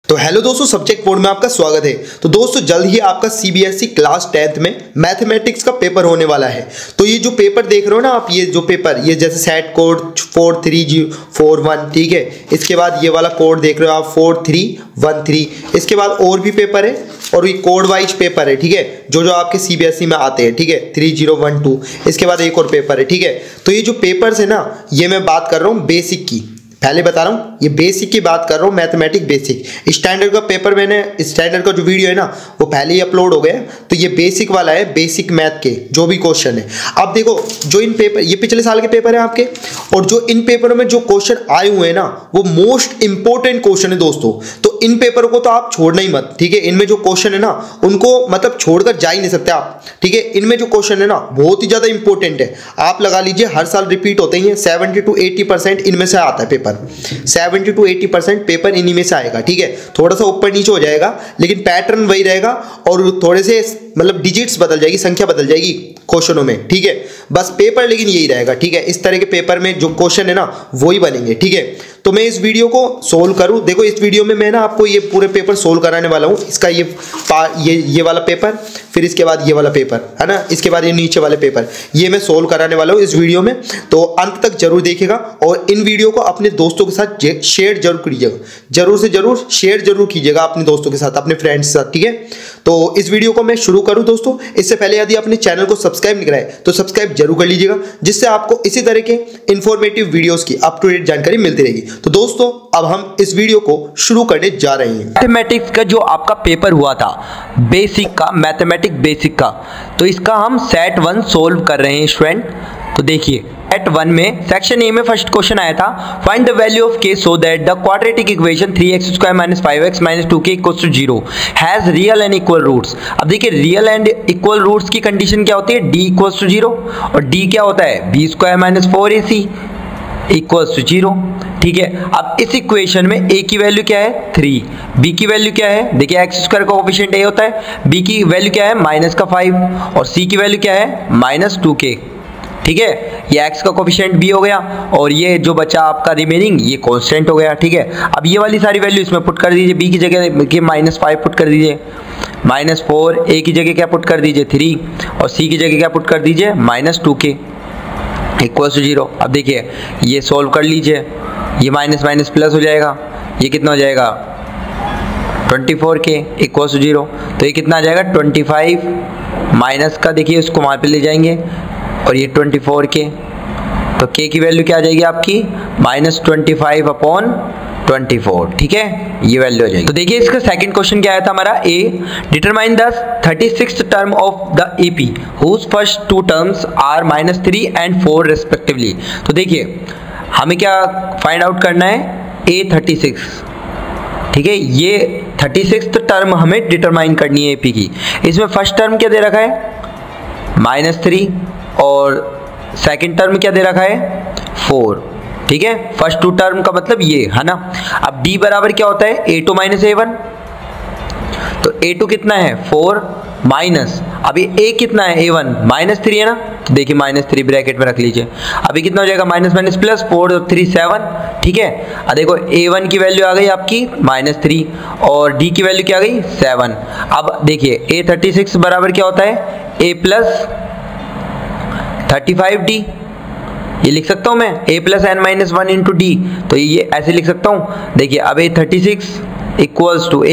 तो हेलो दोस्तों, subject board में आपका स्वागत है। तो दोस्तों जल्द ही आपका सीबीएसई क्लास 10th में मैथमेटिक्स का पेपर होने वाला है। तो ये जो पेपर देख रहे हो ना आप, ये जो पेपर, ये जैसे सेट कोड 43041, ठीक है। इसके बाद ये वाला कोड देख रहे हो आप 4313। इसके बाद और भी पेपर है और ये कोड वाइज पेपर है, ठीक है, जो आपके सीबीएसई में आते हैं, ठीक है, 3012। इसके बाद एक और पेपर है, ठीक है। तो ये जो पेपर्स है ना, ये मैं बात कर रहा हूँ बेसिक की, पहले बता रहा हूँ, ये बेसिक की बात कर रहा हूँ, मैथमेटिक्स बेसिक। स्टैंडर्ड का पेपर मैंने, स्टैंडर्ड का जो वीडियो है ना वो पहले ही अपलोड हो गया। तो ये बेसिक वाला है, बेसिक मैथ के जो भी क्वेश्चन है। अब देखो, जो इन पेपर, ये पिछले साल के पेपर है आपके, और जो इन पेपरों में जो क्वेश्चन आए हुए हैं ना वो मोस्ट इंपॉर्टेंट क्वेश्चन है दोस्तों। तो इन पेपरों को तो आप छोड़ना ही मत, ठीक है। इनमें जो क्वेश्चन है ना उनको मतलब छोड़कर जा ही नहीं सकते आप, ठीक है। इनमें जो क्वेश्चन है ना बहुत ही ज्यादा इंपॉर्टेंट है। आप लगा लीजिए हर साल रिपीट होते हैं, 70 to 80% इनमें से आता है पेपर। 70 to 80% पेपर इन्हीं में से आएगा, ठीक है। थोड़ा सा ऊपर नीचे हो जाएगा लेकिन पैटर्न वही रहेगा, और थोड़े से मतलब डिजिट्स बदल जाएगी, संख्या बदल जाएगी क्वेश्चनों में, ठीक है। बस पेपर लेकिन यही रहेगा, ठीक है। इस तरह के पेपर में जो क्वेश्चन है ना वही बनेंगे, ठीक है। तो मैं इस वीडियो को सोल्व करूं, देखो इस वीडियो में मैं ना आपको ये पूरे पेपर सोल्व कराने वाला हूं। इसका ये वाला पेपर, फिर इसके बाद ये वाला पेपर है ना, इसके बाद ये नीचे वाले पेपर, ये मैं सोल्व कराने वाला हूं इस वीडियो में। तो अंत तक जरूर देखिएगा और इन वीडियो को अपने दोस्तों के साथ शेयर जरूर कीजिएगा, जरूर से जरूर शेयर जरूर कीजिएगा अपने दोस्तों के साथ, अपने फ्रेंड्स के साथ, ठीक है। तो इस वीडियो को मैं शुरू करूं दोस्तों, इससे पहले यदि अपने चैनल को सब्सक्राइब नहीं कराए तो सब्सक्राइब जरूर कर लीजिएगा, जिससे आपको इसी तरह के इंफॉर्मेटिव वीडियोस की अप टू डेट जानकारी मिलती रहेगी। तो दोस्तों अब हम इस वीडियो को शुरू करने जा रहे हैं। मैथमेटिक्स का जो आपका पेपर हुआ था बेसिक का, मैथमेटिक्स बेसिक का, तो इसका हम सेट 1 सोल्व कर रहे हैं स्टूडेंट। तो देखिए सेट 1 में सेक्शन ए में फर्स्ट क्वेश्चन आया था, find the value of k so that the quadratic equation 3x² - 5x - 2k = 0 has real and equal roots. अब देखिए रियल एंड इक्वल रूट्स की कंडीशन क्या होती है, d = 0, और d क्या होता है, b² - 4ac = 0, ठीक है। अब इस इक्वेशन में a की वैल्यू क्या है 3, b की वैल्यू क्या है, देखिए x² का कोएफिशिएंट a होता है, b की वैल्यू क्या है -5, और c की वैल्यू क्या है -2k, ठीक है। ये x का कोएफिशिएंट b हो गया, और ये जो बचा आपका रिमेनिंग ये कांस्टेंट हो गया, ठीक है। अब ये वाली सारी वैल्यू इसमें पुट कर दीजिए, b की जगह के -5 पुट कर दीजिए, -4, a की जगह क्या पुट कर दीजिए 3, और c की जगह क्या पुट कर दीजिए -2k = 0। अब देखिए ये सोल्व कर लीजिए, ये माइनस माइनस प्लस हो जाएगा, ये कितना हो जाएगा 24k = 0। तो ये कितना आ जाएगा 25 माइनस का, देखिए इसको वहाँ पे ले जाएंगे, और ये 24k, तो k की वैल्यू क्या आ जाएगी आपकी -25/24, ठीक है, ये वैल्यू हो जाएगी। तो देखिए इसका सेकंड क्वेश्चन क्या आया था हमारा, a determine the 36th term of the AP whose first 2 terms are -3 and 4 respectively. तो देखिए हमें क्या फाइंड आउट करना है, A36, ठीक है। ये 36th टर्म हमें डिटरमाइन करनी है एपी की। इसमें फर्स्ट टर्म क्या दे रखा है -3, और सेकंड टर्म क्या दे रखा है 4, ठीक है। फर्स्ट 2 टर्म का मतलब ये है ना। अब d बराबर क्या होता है a2 - a1, तो a2 कितना है 4 माइनस, अभी a कितना है a1 -3 है ना, तो देखिए -3 ब्रैकेट में रख लीजिए। अभी कितना हो जाएगा माइनस माइनस प्लस, 4 और 3 7, ठीक है। अब देखो a1 की वैल्यू आ गई आपकी -3, और d की वैल्यू क्या आ गई 7। अब देखिए A36 बराबर क्या होता है a + 35d, ये लिख सकता हूं मैं a + n - 1 × d, तो ये ऐसे लिख सकता हूं। देखिए अब A36 = a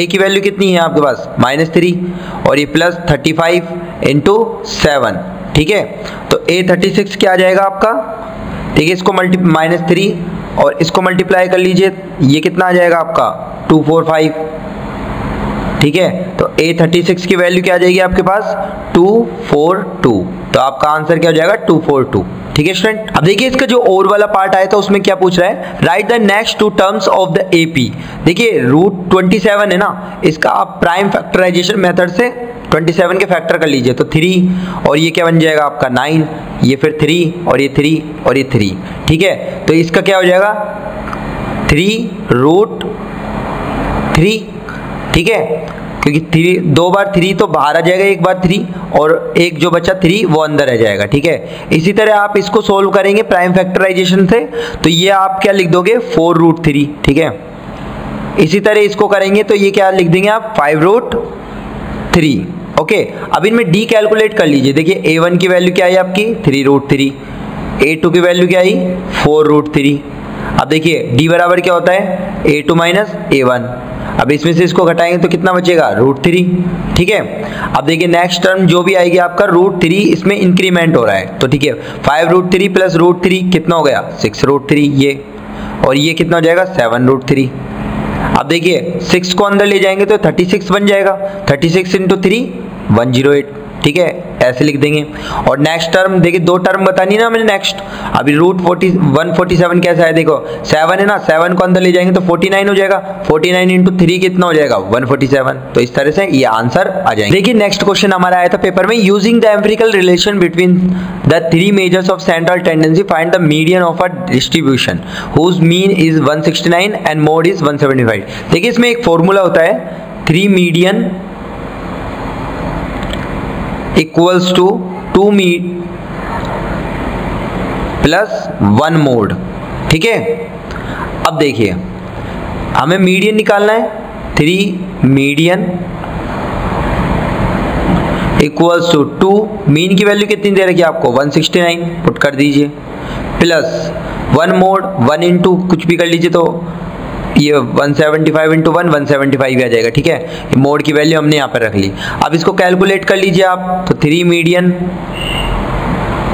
की वैल्यू कितनी है आपके पास -3, और ये +35 × 7, ठीक है। तो A36 क्या आ जाएगा आपका, देखिए इसको -3 और इसको मल्टीप्लाई कर लीजिए, ये कितना आ जाएगा आपका 245, ठीक है। तो A36 की वैल्यू क्या आ जाएगी आपके पास 242, तो आपका आंसर क्या हो जाएगा 242, ठीक है स्टूडेंट। अब देखिए इसका जो और वाला पार्ट आया था उसमें क्या पूछ रहा है, right the next 2 terms of the AP. देखिए √27 है ना, इसका आप प्राइम फैक्टराइजेशन मेथड से 27 के फैक्टर कर लीजिए, तो 3 और ये क्या बन जाएगा आपका 9, ये फिर 3 और ये 3 और ये 3, ठीक है। तो इसका क्या हो जाएगा 3√3, ठीक है, क्योंकि 2 बार 3 तो बाहर आ जाएगा, 1 बार 3, और एक जो बचा 3 वो अंदर आ जाएगा, ठीक है। इसी तरह आप इसको सोल्व करेंगे प्राइम फैक्टराइजेशन से, तो ये आप क्या लिख दोगे 4√3, ठीक है। इसी तरह इसको करेंगे तो ये क्या लिख देंगे आप 5√3। ओके, अब इनमें d कैलकुलेट कर लीजिए। देखिए a1 की वैल्यू क्या आई आपकी 3√3, a2 की वैल्यू क्या आई 4√3। अब देखिए d बराबर क्या होता है a2 माइनस a1। अब इसमें से इसको घटाएंगे तो कितना बचेगा √3। ठीक है, अब देखिए नेक्स्ट टर्म जो भी आएगी आपका √3 इसमें इंक्रीमेंट हो रहा है, तो ठीक है 5√3 प्लस √3 कितना हो गया 6√3 ये, और ये कितना हो जाएगा 7√3। अब देखिए 6 को अंदर ले जाएंगे तो 36 बन जाएगा, 36 इंटू 3 108। ठीक है, ऐसे लिख देंगे। और नेक्स्ट टर्म देखिए दो टर्म बतानी ना मैंने नेक्स्ट। अभी √147 कैसा है देखो 7 है ना, 7 को अंदर ले जाएंगे तो 49 हो जाएगा, 49 इंटू 3 कितना हो जाएगा 147। तो इस तरह से ये आंसर आ जाएंगे। देखिए नेक्स्ट क्वेश्चन हमारा आया था पेपर में, using the empirical relation between the 3 measures of central tendency find the median of a distribution whose mean is 169 and mode is 175। देखिए इसमें एक फॉर्मूला होता है 3 median equals to 2 mean plus 1 mode. ठीक है, अब देखिए हमें मीडियन निकालना है, 3 मीडियन इक्वल्स टू 2, मीन की वैल्यू कितनी दे रखी है आपको 169 पुट कर दीजिए, प्लस 1 मोड 1 इंटू कुछ भी कर लीजिए तो ये 175 इंटू 1 175 आ जाएगा। ठीक है, ये मोड की वैल्यू हमने यहाँ पर रख ली। अब इसको कैलकुलेट कर लीजिए आप, तो 3 मीडियन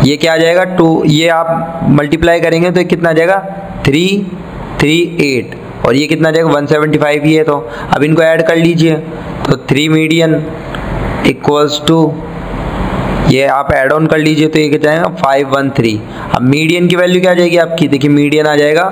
ये क्या आ जाएगा 2, ये आप मल्टीप्लाई करेंगे तो कितना आ जाएगा 338, और ये कितना आ जाएगा 175 ही है। तो अब इनको ऐड कर लीजिए, तो 3 मीडियन इक्वल्स टू ये आप ऐड ऑन कर लीजिए तो ये क्या जाएगा 513। अब मीडियन की वैल्यू क्या आ जाएगी आपकी, देखिए मीडियन आ जाएगा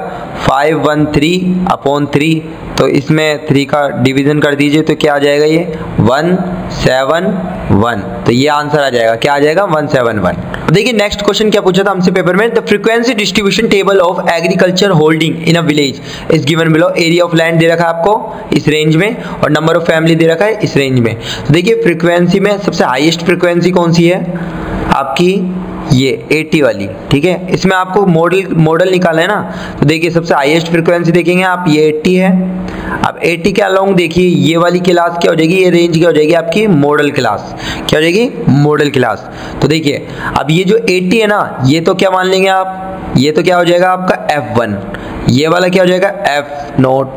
513/3, तो इसमें 3 का डिवीजन कर दीजिए तो क्या आ जाएगा ये 171। तो ये आंसर आ जाएगा, क्या आ जाएगा 171। देखिए नेक्स्ट क्वेश्चन क्या पूछा था हमसे पेपर में, the frequency distribution table of agriculture holding in a village is given below. Area of land दे रखा है आपको इस रेंज में, और नंबर ऑफ फैमिली दे रखा है इस रेंज में। तो देखिए फ्रीक्वेंसी में सबसे हाईएस्ट फ्रीक्वेंसी कौन सी है आपकी, ये 80 वाली। ठीक है, इसमें आपको मॉडल निकालना है ना, तो देखिए सबसे हाईएस्ट फ्रीक्वेंसी देखेंगे आप, ये 80 है। अब 80 के अलोंग देखिए ये वाली क्लास क्या हो जाएगी, ये रेंज क्या हो जाएगी आपकी मॉडल क्लास, क्या हो जाएगी मॉडल क्लास। तो देखिए अब ये जो 80 है ना, ये तो क्या मान लेंगे आप, ये तो क्या हो जाएगा आपका F1, ये वाला क्या हो जाएगा F0,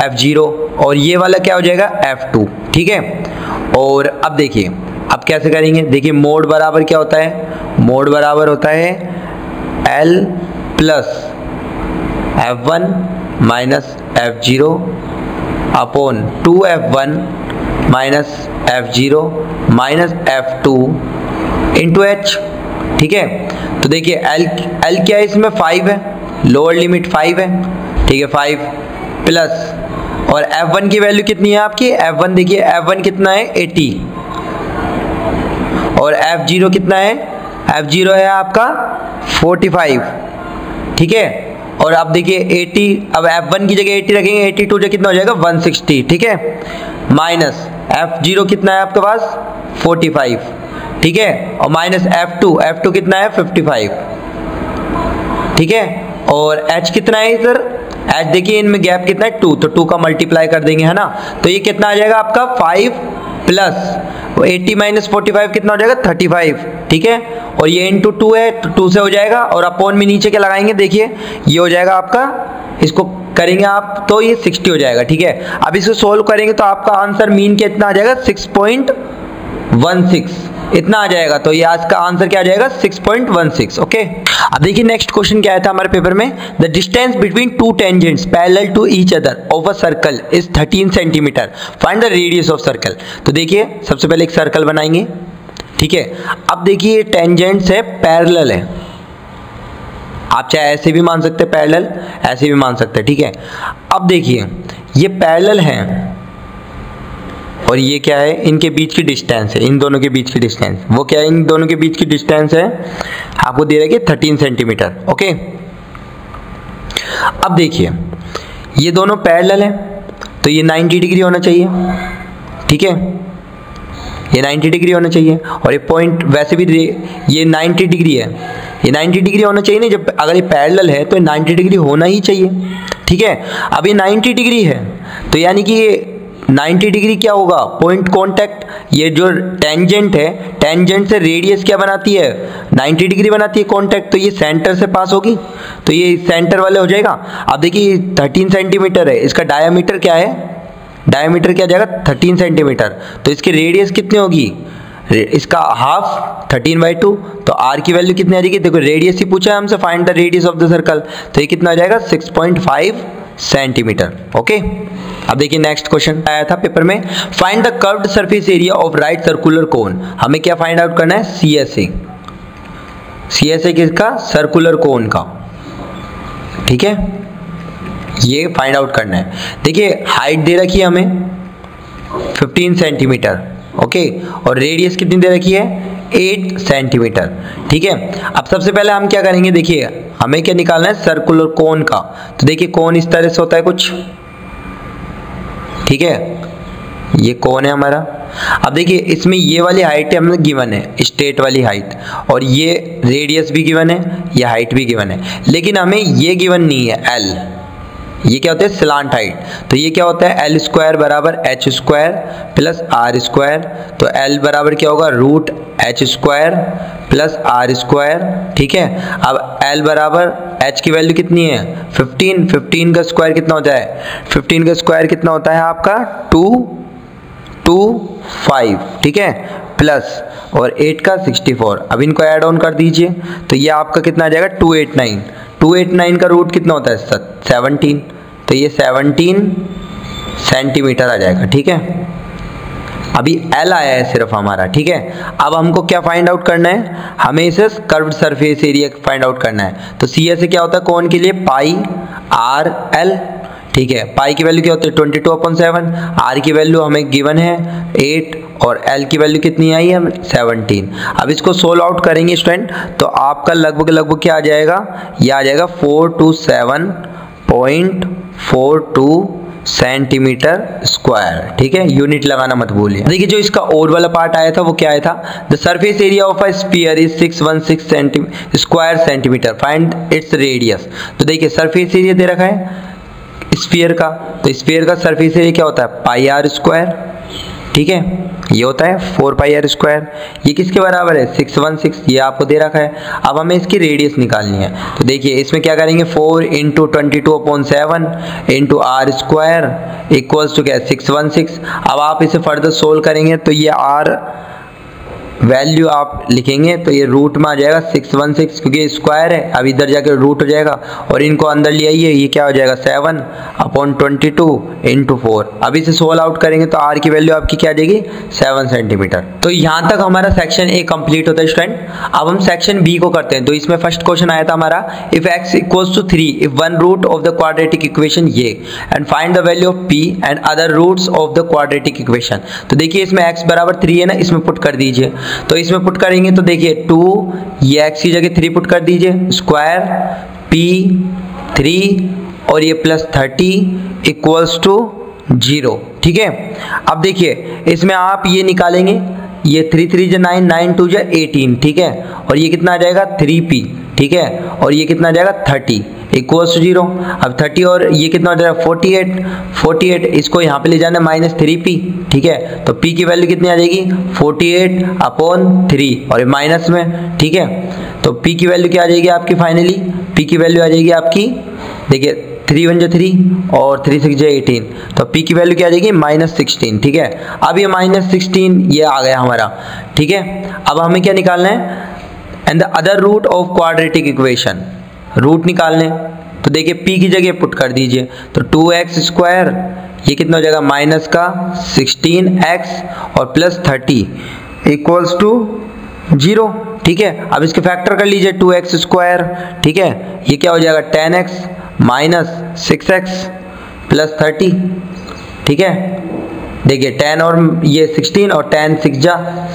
F0, और ये वाला क्या हो जाएगा F2। ठीक है, और अब देखिए अब कैसे करेंगे, देखिए मोड बराबर क्या होता है, मोड बराबर होता है L plus F1 minus F0 upon 2F1 minus F0 minus F2 into H। ठीक है, तो देखिए L क्या है इसमें 5 है, लोअर लिमिट 5 है। ठीक है 5 प्लस, और F1 की वैल्यू कितनी है आपकी, F1 देखिए F1 कितना है 80, और F0 कितना है, F0 है आपका 45। ठीक है, और अब देखिए 80, अब F1 की जगह 80 रखेंगे, 82 जो कितना हो जाएगा 160। ठीक है, माइनस F0 कितना है आपके पास 45। ठीक है, और माइनस F2 कितना है 55। ठीक है, और H कितना है इधर, H देखिए इनमें गैप कितना है 2, तो 2 का मल्टीप्लाई कर देंगे है ना, तो ये कितना आ जाएगा आपका 5 प्लस 80 माइनस 45 कितना हो जाएगा 35। ठीक है, और ये इंटू 2 है तो 2 से हो जाएगा, और अपॉन में नीचे क्या लगाएंगे, देखिए ये हो जाएगा आपका, इसको करेंगे आप तो ये 60 हो जाएगा। ठीक है, अब इसको सोल्व करेंगे तो आपका आंसर मीन कितना आ जाएगा 6.16 इतना आ जाएगा। तो ये आज का आंसर क्या आ जाएगा 6.16। ओके, अब देखिए नेक्स्ट क्वेश्चन क्या आया था हमारे पेपर में, the distance between 2 tangents parallel to each other of a circle is 13 centimeter, find the radius of circle. तो देखिए सबसे पहले एक सर्कल बनाएंगे। ठीक है, अब देखिए टेंजेंट्स है पैरेलल है, आप चाहे ऐसे भी मान सकते हैं पैरेलल, ऐसे भी मान सकते हैं। ठीक है, अब देखिए ये पैरेलल है और ये क्या है, इनके बीच की डिस्टेंस है, इन दोनों के बीच की डिस्टेंस, वो क्या है, इन दोनों के बीच की डिस्टेंस है आपको दे रहा है कि 13 सेंटीमीटर। ओके, अब देखिए ये दोनों पैरेलल है तो ये 90 डिग्री होना चाहिए। ठीक है, ये 90 डिग्री होना चाहिए, और ये पॉइंट वैसे भी ये 90 डिग्री है, ये 90 डिग्री होना चाहिए ना, जब अगर ये पैरेलल है तो 90 डिग्री होना ही चाहिए, ठीक है। अब ये 90 डिग्री है तो यानी कि ये 90 डिग्री क्या होगा, पॉइंट कॉन्टैक्ट, ये जो टेंजेंट है, टेंजेंट से रेडियस क्या बनाती है, 90 डिग्री बनाती है कॉन्टैक्ट, तो ये सेंटर से पास होगी, तो ये सेंटर वाले हो जाएगा। अब देखिए 13 सेंटीमीटर है, इसका डायामीटर क्या है, डायामीटर क्या जाएगा 13 सेंटीमीटर, तो इसकी रेडियस कितनी होगी, इसका हाफ 13/2, तो r की वैल्यू कितनी आ जाएगी, देखो रेडियस ही पूछा है हमसे, find the radius of the circle, तो ये कितना आ जाएगा 6.5 सेंटीमीटर। ओके, अब देखिए नेक्स्ट क्वेश्चन आया था पेपर में, find the curved surface area of right circular कोन। हमें क्या फाइंड आउट करना है, CSA, CSA किसका, सर्कुलर कोन का, ठीक है, ये फाइंड आउट करना है। देखिए हाइट दे रखी है हमें 15 सेंटीमीटर, ओके, और रेडियस कितनी दे रखी है 8 सेंटीमीटर, ठीक है। अब सबसे पहले हम क्या करेंगे, देखिए हमें क्या निकालना है, सर्कुलर कोन का, तो देखिए कोन इस तरह से होता है कुछ, ठीक है, ये कोन है हमारा। अब देखिए इसमें ये वाली हाइट है हमें गिवन है, स्ट्रेट वाली हाइट, और ये रेडियस भी गिवन है, ये हाइट भी गिवन है, लेकिन हमें ये गिवन नहीं है L, ये क्या होता है स्लांट हाइट, तो ये क्या होता है L स्क्वायर बराबर H square plus R square, तो L बराबर क्या होगा root H square plus R square, ठीक है। अब L बराबर H की वैल्यू कितनी है 15, 15 का स्क्वायर कितना होता है, 15 का स्क्वायर कितना होता है आपका 225, ठीक है, प्लस और 8 का 64, अब इनको ऐड ऑन कर दीजिए, तो ये आपका कितना आ जाएगा 289, 289 का रूट कितना होता है 17, तो ये 17 सेंटीमीटर आ जाएगा, ठीक है। अभी L आया है सिर्फ हमारा, ठीक है। अब हमको क्या फाइंड आउट करना है, हमें इसे curved surface area find out करना है, तो CA से क्या होता है कोन के लिए पाई R L, ठीक है, पाई की वैल्यू क्या होती है 22/7, R की वैल्यू हमें गिवन है 8, और L की वैल्यू कितनी आई है 17। अब इसको सोल्व आउट करेंगे स्टूडेंट, तो आपका लगभग क्या आ जाएगा, ये आ जाएगा 427.42 सेंटीमीटर स्क्वायर, ठीक है, यूनिट लगाना मत भूलिए। देखिए जो इसका और वाला पार्ट आया था वो क्या आया था, the surface area of a sphere is 616 square centimetre, find its radius. तो देखिए सरफेस एरिया दे रखा है स्फीयर का, तो स्फीयर का सरफेस एरिया क्या होता है पाई R स्क्वायर, ठीक है, ये होता है 4 पाई R स्क्वायर, ये किसके बराबर है 616, ये आपको दे रखा है। अब हमें इसकी रेडियस निकालनी है, तो देखिए इसमें क्या करेंगे 4 × 22/7 × R स्क्वायर इक्वल्स टू क्या 616। अब आप इसे फर्दर सोल्व करेंगे तो ये R वैल्यू आप लिखेंगे तो ये रूट में आ जाएगा 616, क्योंकि स्क्वायर है, अब इधर जाकर रूट हो जाएगा, और इनको अंदर ले आइए, ये क्या हो जाएगा 7/22 × 4। अब इसे सोल्व आउट करेंगे तो R की वैल्यू आपकी क्या आ जाएगी 7 सेंटीमीटर। तो यहाँ तक हमारा सेक्शन A कंप्लीट होता है स्टूडेंट। अब हम सेक्शन B को करते हैं, तो इसमें फर्स्ट क्वेश्चन आया था हमारा, if x equals to 3 if one root of the quadratic equation ये and find the value of p and other roots of the quadratic equation. तो देखिए इसमें x बराबर 3 है ना, इसमें पुट कर दीजिए, तो इसमें पुट करेंगे तो देखिए 2, ये x की जगह 3 पुट कर दीजिए, स्क्वायर p 3 और ये प्लस 30 इक्वल्स टू 0, ठीक है। अब देखिए इसमें आप ये निकालेंगे, ये 3 3 जा 9, 9 2 जा 18, ठीक है, और ये कितना आ जाएगा 3p, ठीक है, और ये कितना आ जाएगा 30 इक्वल्स टू 0। अब 30 और ये कितना हो जाएगा 48, इसको यहाँ पे ले जाना -3p, ठीक है, तो p की वैल्यू कितनी आ जाएगी 48/3 और ये माइनस में, ठीक है, तो p की वैल्यू क्या आ जाएगी आपकी फाइनली, p की वैल्यू आ जाएगी आपकी, देखिए 3 1 जा 3 और 3 6 जा 18, तो p की वैल्यू क्या आ जाएगी -16, ठीक है। अब ये -16 ये आ गया हमारा, ठीक है। अब हमें क्या निकालना है, and the other root of quadratic equation, root निकालने, तो देखिए p की जगह पुट कर दीजिए, तो 2x स्क्वायर ये कितना हो जाएगा माइनस का 16x और प्लस 30 इक्वल्स टू 0, ठीक है। अब इसके फैक्टर कर लीजिए 2x स्क्वायर, ठीक है, ये क्या हो जाएगा 10x माइनस 6x प्लस 30, ठीक है, देखिए 10 और ये 16 और 10 6 जा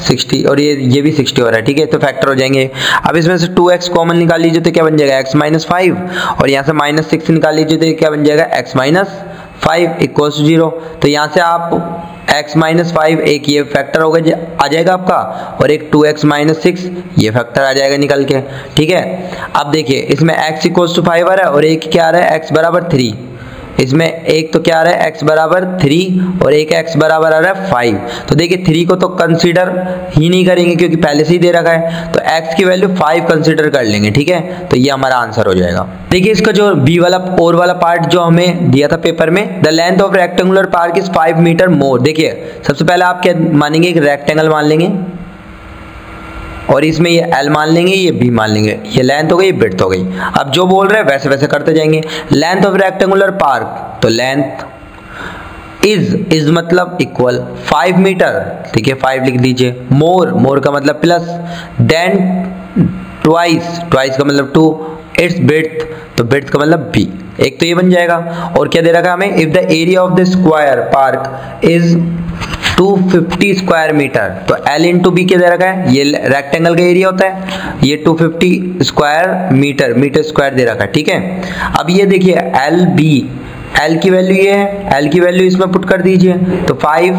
60 और ये भी 60 हो रहा है, ठीक है, तो फैक्टर हो जाएंगे। अब इसमें से 2x कॉमन निकाल लीजिए तो क्या बन जाएगा x - 5 और यहाँ से -6 निकाल लीजिए तो क्या बन जाएगा x - 5 इक्वल्स 0। तो यहाँ से आप x माइनस 5, एक ये फैक्टर होगा आ जाएगा आपका, और एक 2x माइनस 6 ये फैक्टर आ जाएगा निकल के, ठीक है। अब देखिए इसमें x इक्वल्स टू 5 आ रहा है और एक क्या आ रहा है x बराबर 3। इसमें एक तो क्या आ रहा है x बराबर 3 और एक x बराबर आ रहा है 5। तो देखिए 3 को तो कंसीडर ही नहीं करेंगे क्योंकि पहले से ही दे रखा है, तो x की वैल्यू 5 कंसीडर कर लेंगे, ठीक है। तो ये हमारा आंसर हो जाएगा। देखिए इसका जो बी वाला और वाला पार्ट जो हमें दिया था पेपर में, the length of rectangular park is 5 meter more. देखिए सबसे पहले आप क्या मानेंगे, एक रेक्टेंगल मान लेंगे और इसमें ये L मान लेंगे, ये B मान लेंगे, ये लेंथ हो गई, ये विड्थ हो गई। अब जो बोल रहे हैं वैसे वैसे करते जाएंगे। लेंथ ऑफ रेक्टेंगुलर पार्क, तो लेंथ इज मतलब इक्वल 5 मीटर, ठीक है 5 लिख दीजिए। मोर का मतलब प्लस, देन ट्वाइस का मतलब 2, इट्स विड्थ, तो विड्थ का मतलब B। एक तो ये बन जाएगा। और क्या दे रखा है हमें, if the area of the square park is 250 square meter, तो L इंटू बी क्या दे रखा है, ये रेक्टेंगल का एरिया होता है, ये 250 स्क्वायर मीटर स्क्वायर दे रखा है, ठीक है। अब ये देखिए L की वैल्यू ये है, L की वैल्यू इसमें पुट कर दीजिए, तो 5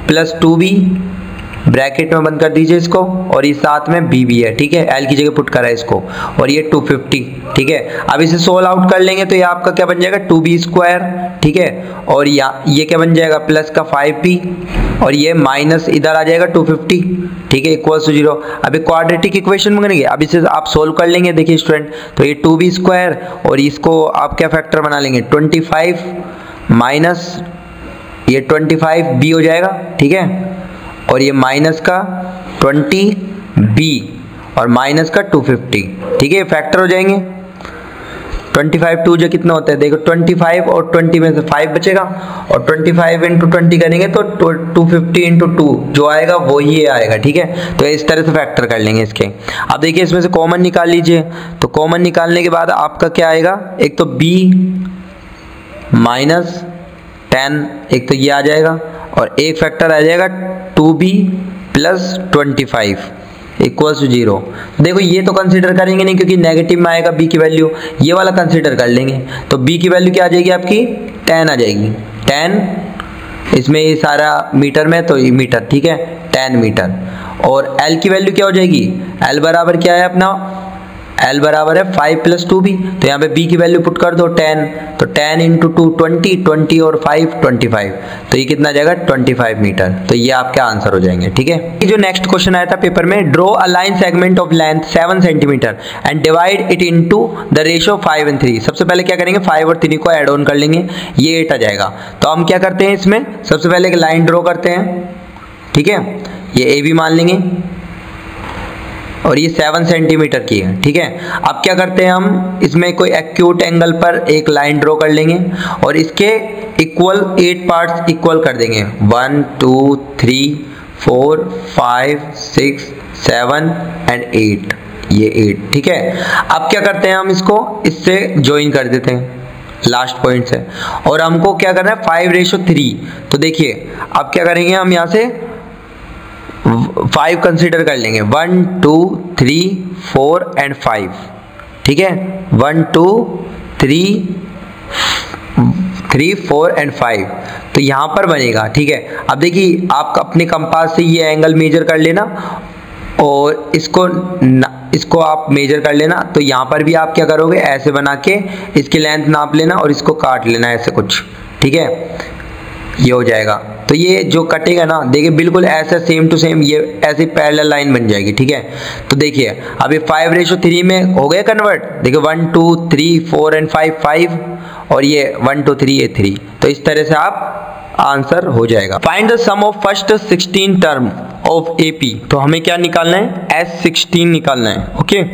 प्लस 2b ब्रैकेट में बंद कर दीजिए इसको, और ये साथ में b भी है, ठीक है। L की जगह पुट करा है इसको, और ये 250, ठीक है। अब इसे सोल्व आउट कर लेंगे तो ये आपका क्या बन जाएगा 2b स्क्वायर, ठीक है। और ये क्या बन जाएगा प्लस का 5b, और ये माइनस इधर आ जाएगा 250, ठीक है, इक्वल्स टू 0। अभी क्वाड्रेटिक इक्वेशन मांगेंगे, अब इसे आप सोल्व कर लेंगे। देखिए स्टूडेंट, तो ये 2b स्क्वायर और इसको आप क्या फैक्टर बना लेंगे 25 माइनस ये 25b हो जाएगा, ठीक है, और ये माइनस का 20b और माइनस का 250, ठीक है, फैक्टर हो जाएंगे। 25 2 जो कितना होता है, देखो 25 और 20 में से 5 बचेगा, और 25 इंटू 20 करेंगे तो 250 इंटू 2 जो आएगा वो ही आएगा, ठीक है। तो इस तरह से फैक्टर कर लेंगे इसके। अब देखिए इसमें से कॉमन निकाल लीजिए, तो कॉमन निकालने के बाद आपका क्या आएगा, एक तो b माइनस 10, एक तो ये आ जाएगा, और एक फैक्टर आ जाएगा 2b प्लस 25 इक्वल्स टू 0। देखो ये तो कंसीडर करेंगे नहीं क्योंकि नेगेटिव में आएगा b की वैल्यू, ये वाला कंसीडर कर लेंगे। तो b की वैल्यू क्या आ जाएगी आपकी 10 आ जाएगी, 10 इसमें ये सारा मीटर में, तो ये मीटर, ठीक है 10 मीटर। और l की वैल्यू क्या हो जाएगी, l बराबर क्या है अपना, L बराबर है 5 प्लस 2b, तो यहाँ पे b की वैल्यू पुट कर दो 10, तो 10 इंटू 2 20 और 5 25, तो ये कितना जाएगा 25 मीटर। तो ये आपके आंसर हो जाएंगे, ठीक है। ये जो नेक्स्ट क्वेश्चन आया था पेपर में, draw a line segment of length 7 centimetre and divide it into the ratio 5 and 3। सबसे पहले क्या करेंगे 5 और 3 को ऐड ऑन कर लेंगे, ये 8 आ जाएगा। तो हम क्या करते हैं इसमें, सबसे पहले एक लाइन ड्रॉ करते हैं, ठीक है, ये AB मान लेंगे और ये 7 सेंटीमीटर की है, ठीक है। अब क्या करते हैं हम, इसमें कोई एक्यूट एंगल पर एक लाइन ड्रॉ कर लेंगे और इसके इक्वल 8 पार्ट्स इक्वल कर देंगे, 1 2 3 4 5 6 7 एंड 8, ये 8, ठीक है। अब क्या करते हैं हम इसको इससे ज्वाइन कर देते हैं लास्ट पॉइंट से, और हमको क्या करना है 5:3। तो देखिए अब क्या करेंगे हम यहाँ से 5 कंसीडर कर लेंगे, 1 2 3 4 एंड 5, ठीक है, 1 2 3 4 एंड 5, तो यहाँ पर बनेगा, ठीक है। अब देखिए आप अपने कंपास से ये एंगल मेजर कर लेना और इसको आप मेजर कर लेना। तो यहाँ पर भी आप क्या करोगे, ऐसे बना के इसकी लेंथ नाप लेना और इसको काट लेना ऐसे कुछ, ठीक है, ये हो जाएगा। तो ये जो कटेगा ना, देखिए बिल्कुल ऐसा सेम टू सेम ये ऐसी पैरेलल लाइन बन जाएगी, ठीक है। तो देखिए अभी 5:3 में हो गया कन्वर्ट, देखिए 1 2 3 4 एंड 5 और ये 1 2 3 ये 3, तो इस तरह से आप आंसर हो जाएगा। Find the sum of first 16 term of AP। तो हमें क्या निकालना है, S16 निकालना है, okay,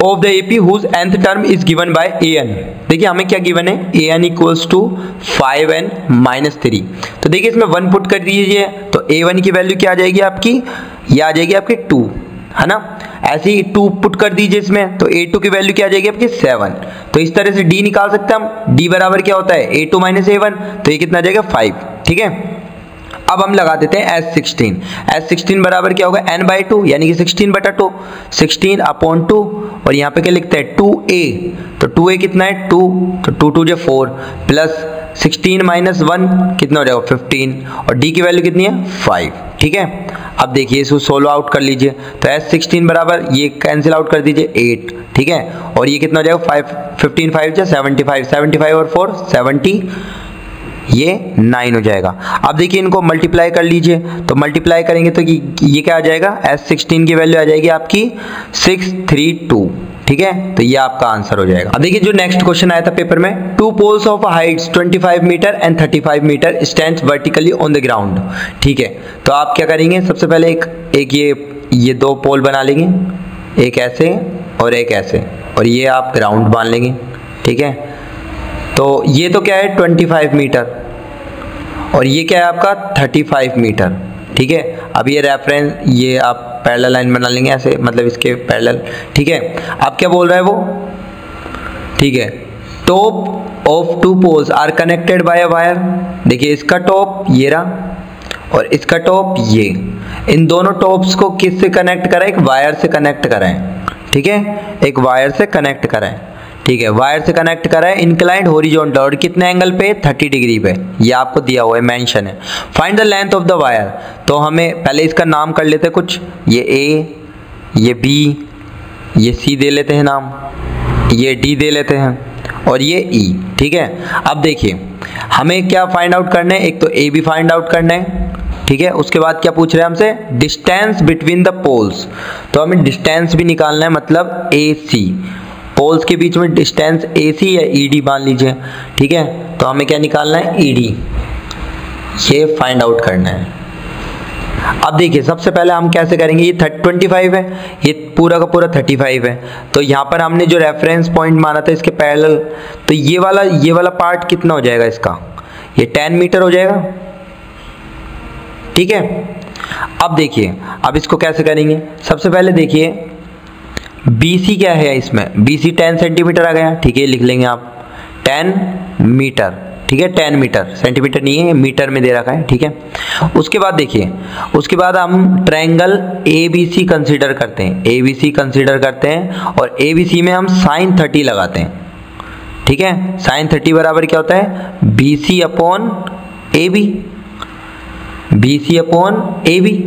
of the AP whose nth term is given by an। देखिए हमें क्या गिवन है, an equals to 5n minus 3। तो देखिए इसमें 1 पुट कर दीजिए, तो a1 की वैल्यू क्या आ जाएगी आपकी, ये आ जाएगी आपकी 2, है ना। ऐसे ही 2 पुट कर दीजिए इसमें, तो a2 की वैल्यू क्या आ जाएगी आपकी 7। तो इस तरह से d निकाल सकते हैं हम, d बराबर क्या होता है a2 माइनस a1, तो ये कितना आ जाएगा 5, ठीक है। अब हम लगा देते हैं S16 बराबर क्या होगा n/2 यानी कि 16/2, 16/2, और यहाँ पे क्या लिखते हैं 2a, तो 2a कितना है 2, तो 2 2 4 प्लस 16 माइनस 1 कितना हो जाएगा 15 और डी की वैल्यू कितनी है 5। ठीक है, अब देखिए इसको सोल्व आउट कर लीजिए तो S16 बराबर ये कैंसिल आउट कर दीजिए 8। ठीक है, और ये कितना हो जाएगा 15 5 75 75 और 4 70 ये 9 हो जाएगा। अब देखिए इनको मल्टीप्लाई कर लीजिए तो मल्टीप्लाई करेंगे तो ये क्या आ जाएगा S16 की वैल्यू आ जाएगी आपकी 632। ठीक है, तो ये आपका आंसर हो जाएगा। अब देखिए जो नेक्स्ट क्वेश्चन आया था पेपर में, 2 poles of heights 25 metre and 35 metre stands vertically on the ground. ठीक है, तो आप क्या करेंगे, सबसे पहले एक ये 2 पोल बना लेंगे, एक ऐसे और एक ऐसे, और ये आप ग्राउंड मान लेंगे। ठीक है, तो ये तो क्या है 25 मीटर और ये क्या है आपका 35 मीटर। ठीक है, अब ये रेफरेंस ये आप पैरेलल लाइन बना लेंगे ऐसे, मतलब इसके पैरेलल। ठीक है, अब क्या बोल रहा है वो, ठीक है, top of 2 poles are connected by a wire. देखिए इसका टॉप ये रहा और इसका टॉप ये, इन दोनों टॉप्स को किस से कनेक्ट कराएं, एक वायर से कनेक्ट कराएं। ठीक है, एक वायर से कनेक्ट कराएं। ठीक है, वायर से कनेक्ट करा है इंक्लाइंड हॉरिजॉन्टल और कितने एंगल पे 30 डिग्री पे, ये आपको दिया हुआ है, मेंशन है। Find the length of the wire, तो हमें पहले इसका नाम कर लेते हैं कुछ, ये A, ये B, ये C दे लेते हैं नाम, ये D दे लेते हैं और ये E। ठीक है, अब देखिए हमें क्या फाइंड आउट करना है, एक तो A भी फाइंड आउट करना है। ठीक है, उसके बाद क्या पूछ रहे हैं हमसे, डिस्टेंस बिटवीन द पोल्स, तो हमें डिस्टेंस भी निकालना है, मतलब AC, पोल्स के बीच में डिस्टेंस AC या ED मान लीजिए। ठीक है, तो हमें क्या निकालना है ED, ये फाइंड आउट करना है। अब देखिए सबसे पहले हम कैसे करेंगे, ये 25 है, ये पूरा का पूरा 35 है, तो यहाँ पर हमने जो रेफरेंस पॉइंट माना था इसके पैरेलल, तो ये वाला पार्ट कितना हो जाएगा इसका, ये 10 मीटर हो जाएगा। ठीक है, अब देखिए अब इसको कैसे करेंगे, सबसे पहले देखिए BC क्या है इसमें, BC 10 सेंटीमीटर आ गया। ठीक है, लिख लेंगे आप 10 मीटर। ठीक है, 10 मीटर, सेंटीमीटर नहीं है, मीटर में दे रखा है। ठीक है, उसके बाद देखिए, उसके बाद हम ट्रायंगल ABC कंसीडर करते हैं, ABC कंसीडर करते हैं और ABC में हम sin 30 लगाते हैं। ठीक है, sin 30 बराबर क्या होता है, BC upon AB, BC upon AB।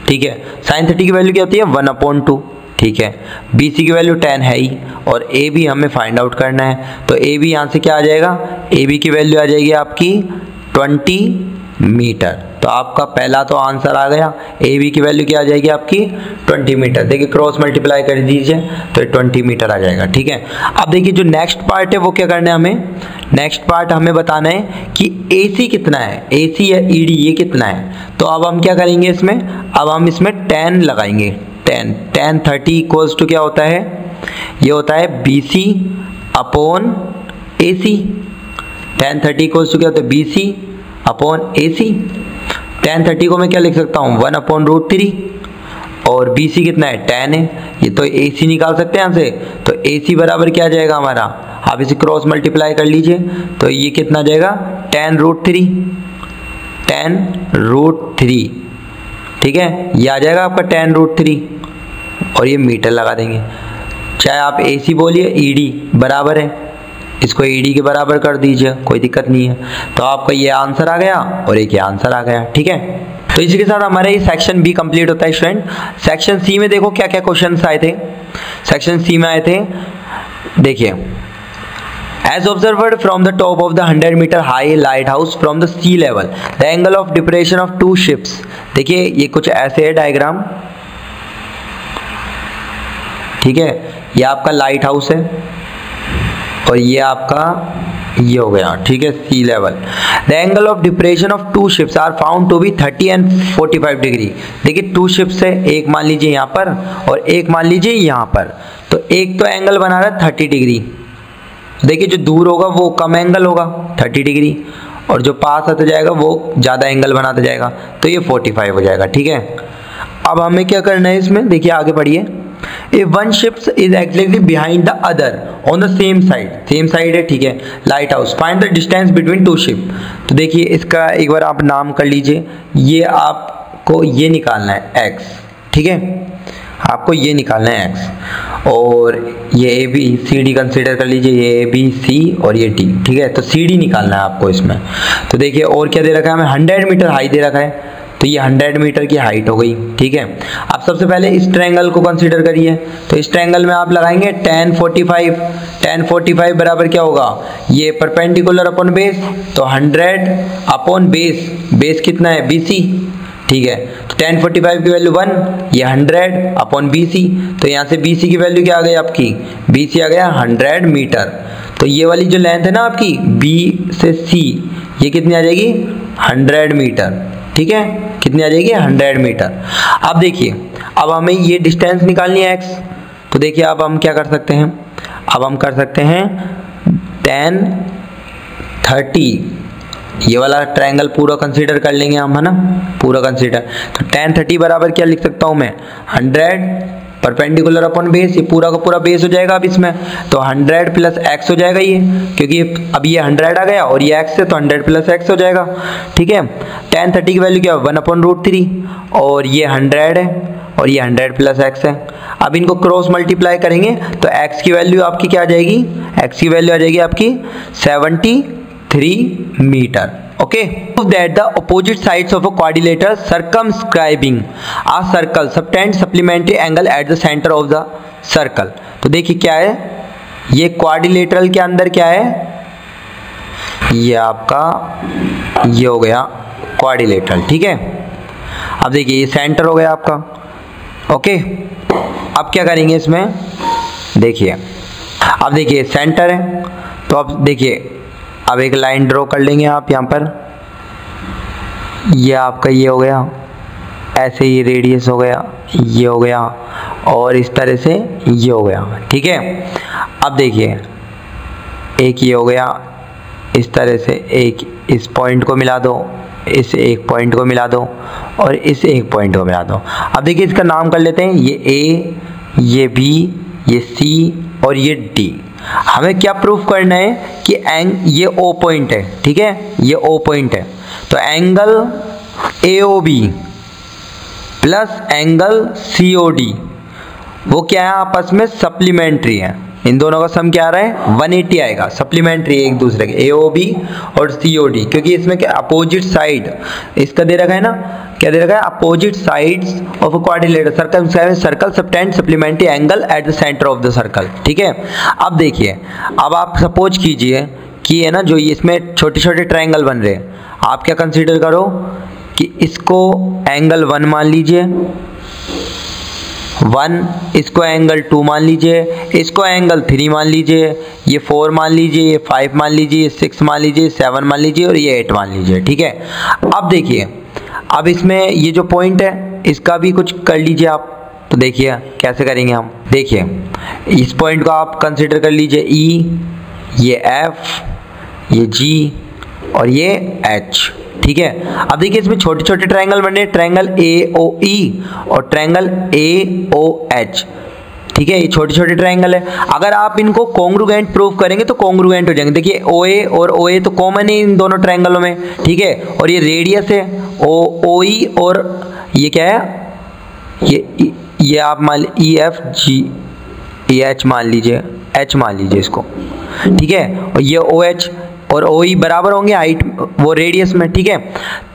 ठीक है, sin 30 की वैल्यू क्या होती है 1/2। ठीक है, BC की वैल्यू 10 है ही और AB हमें फाइंड आउट करना है, तो AB यहाँ से क्या आ जाएगा, AB की वैल्यू आ जाएगी आपकी 20 मीटर। तो आपका पहला तो आंसर आ गया, AB की वैल्यू क्या आ जाएगी आपकी 20 मीटर। देखिए क्रॉस मल्टीप्लाई कर दीजिए तो 20 मीटर आ जाएगा। ठीक है, अब देखिए जो नेक्स्ट पार्ट है वो क्या करना है हमें, नेक्स्ट पार्ट हमें बताना है कि AC कितना है, AC या ED ये कितना है। तो अब हम क्या करेंगे इसमें, अब हम इसमें 10 लगाएंगे, 10 30 इक्वल्स टू क्या होता है, ये होता है BC upon AC। 10 30 equals to क्या होता है, BC अपॉन AC। 10 30 को मैं क्या लिख सकता हूँ 1/√3 और BC कितना है 10 है, ये तो AC निकाल सकते हैं यहाँ से, तो AC बराबर क्या आ जाएगा हमारा, आप इसे क्रॉस मल्टीप्लाई कर लीजिए तो ये कितना आ जाएगा 10√3, 10√3। ठीक है, ये आ जाएगा आपका 10√3 और ये मीटर लगा देंगे, चाहे आप AC बोलिए, ED बराबर है, इसको ED के बराबर कर दीजिए, कोई दिक्कत नहीं है। तो आपका ये आंसर आ गया और एक ये आंसर आ गया। ठीक है, तो इसी के साथ हमारा ये सेक्शन B कंप्लीट होता है स्टूडेंट। सेक्शन C में देखो क्या क्या क्वेश्चन आए थे, सेक्शन C में आए थे, देखिए As observed from the top of the 100 meter high lighthouse from the sea level, the angle of depression of 2 ships। देखिए ये कुछ ऐसे है डायग्राम। ठीक है, ये आपका लाइट हाउस है और ये आपका ये हो गया। ठीक है, sea level. The angle of depression of 2 ships are found to be 30 and 45 degree. देखिए 2 शिप्स है, एक मान लीजिए यहाँ पर और एक मान लीजिए यहाँ पर, तो एक तो एंगल बना रहा है 30 डिग्री। देखिए जो दूर होगा वो कम एंगल होगा 30 डिग्री और जो पास आता जाएगा वो ज़्यादा एंगल बनाता जाएगा, तो ये 45 हो जाएगा। ठीक है, अब हमें क्या करना है इसमें, देखिए आगे बढ़िए। If one ship is exactly behind the other on the same side है, ठीक है, light house, find the distance between two ship। तो देखिए इसका एक बार आप नाम कर लीजिए, ये आपको ये निकालना है x। ठीक है, आपको ये निकालना है x, और ये A B C D consider कर लीजिए, ये ए बी सी और ये डी, ठीक है। तो सी डी निकालना है आपको इसमें। तो देखिए और क्या दे रखा है हमें, 100 मीटर हाइट दे रखा है, तो ये 100 मीटर की हाइट हो गई, ठीक है। अब सबसे पहले इस ट्रायंगल को कंसीडर करिए, तो इस ट्रायंगल में आप लगाएंगे tan 45, tan 45 बराबर क्या होगा, ये परपेंडिकुलर अपॉन बेस, तो 100 अपॉन बेस, बेस कितना है BC, ठीक है। तो tan 45 की वैल्यू 1, ये 100 अपॉन BC, तो यहाँ से BC की वैल्यू क्या आ गई आपकी, BC आ गया 100 मीटर। तो ये वाली जो लेंथ है ना आपकी B से C, ये कितनी आ जाएगी 100 मीटर, ठीक है। कितनी आ जाएगी 100 मीटर। अब देखिए अब हमें ये डिस्टेंस निकालनी है x, तो देखिए अब हम क्या कर सकते हैं, अब हम कर सकते हैं tan 30, ये वाला ट्रायंगल पूरा कंसीडर कर लेंगे हम, है ना, पूरा कंसीडर। तो tan 30 बराबर क्या लिख सकता हूँ मैं, 100 परपेंडिकुलर अपॉन बेस, ये पूरा का पूरा बेस हो जाएगा अब इसमें, तो 100 प्लस x हो जाएगा ये, क्योंकि अब ये 100 आ गया और ये x है, तो 100 प्लस x हो जाएगा, ठीक है। tan 30 की वैल्यू क्या है 1/√3, और ये 100 है और ये 100 प्लस x है। अब इनको क्रॉस मल्टीप्लाई करेंगे तो x की वैल्यू आपकी क्या आ जाएगी, x की वैल्यू आ जाएगी आपकी 73 metre, okay. Prove that the opposite sides of a quadrilateral circumscribing a circle subtend supplementary angle at the center of the circle। तो देखिए क्या है, ये क्वाड्रिलेटरल के अंदर क्या है, ये आपका ये हो गया क्वाड्रिलेटरल, ठीक है। अब देखिए ये सेंटर हो गया आपका, ओके। अब क्या करेंगे इसमें, देखिए अब देखिए सेंटर है, तो अब देखिए अब एक लाइन ड्रॉ कर लेंगे आप यहाँ पर, ये आपका ये हो गया, ऐसे ये रेडियस हो गया, ये हो गया, और इस तरह से ये हो गया, ठीक है। अब देखिए एक ये हो गया, इस तरह से एक इस पॉइंट को मिला दो, इस एक पॉइंट को मिला दो, और इस एक पॉइंट को मिला दो। अब देखिए इसका नाम कर लेते हैं, ये A, ये B, ये C और ये D। हमें क्या प्रूफ करना है कि ये O पॉइंट है, ठीक है, ये O पॉइंट है, तो angle AOB plus angle COD वो क्या है, आपस में सप्लीमेंट्री है। इन दोनों का सम क्या आ रहा है 180 आएगा, सप्लीमेंट्री एक दूसरे के, AOB और COD, क्योंकि इसमें क्या अपोजिट साइड इसका दे रखा है ना, क्या दे रखा है, opposite sides of a quadrilateral circle subtend supplementary angle at the centre of the circle, ठीक है। अब देखिए अब आप सपोज कीजिए कि है ना, जो इसमें छोटे छोटे ट्रायंगल बन रहे हैं, आप क्या कंसीडर करो कि इसको एंगल 1 मान लीजिए, 1, इसको एंगल 2 मान लीजिए, इसको एंगल 3 मान लीजिए, ये 4 मान लीजिए, ये 5 मान लीजिए, ये 6 मान लीजिए, 7 मान लीजिए और ये 8 मान लीजिए, ठीक है। अब देखिए अब इसमें ये जो पॉइंट है इसका भी कुछ कर लीजिए आप, तो देखिए कैसे करेंगे हम, देखिए इस पॉइंट को आप कंसीडर कर लीजिए E, ये F, ये G और ये H, ठीक है। अब देखिए इसमें छोटे छोटे ट्रायंगल बन रहे हैं, ट्रायंगल AOE और ट्रायंगल AOH, ठीक है, ये छोटे छोटे ट्रायंगल है। अगर आप इनको कॉन्ग्रुएंट प्रूफ करेंगे तो कॉन्ग्रुएंट हो जाएंगे। देखिए OA और OA तो कॉमन है इन दोनों ट्रायंगलों में, ठीक है, और ये रेडियस है OE और ये क्या है, ये आप मान EFG EH मान लीजिए, H मान लीजिए इसको, ठीक है, और ये OH और OE बराबर होंगे हाइट वो रेडियस में, ठीक है।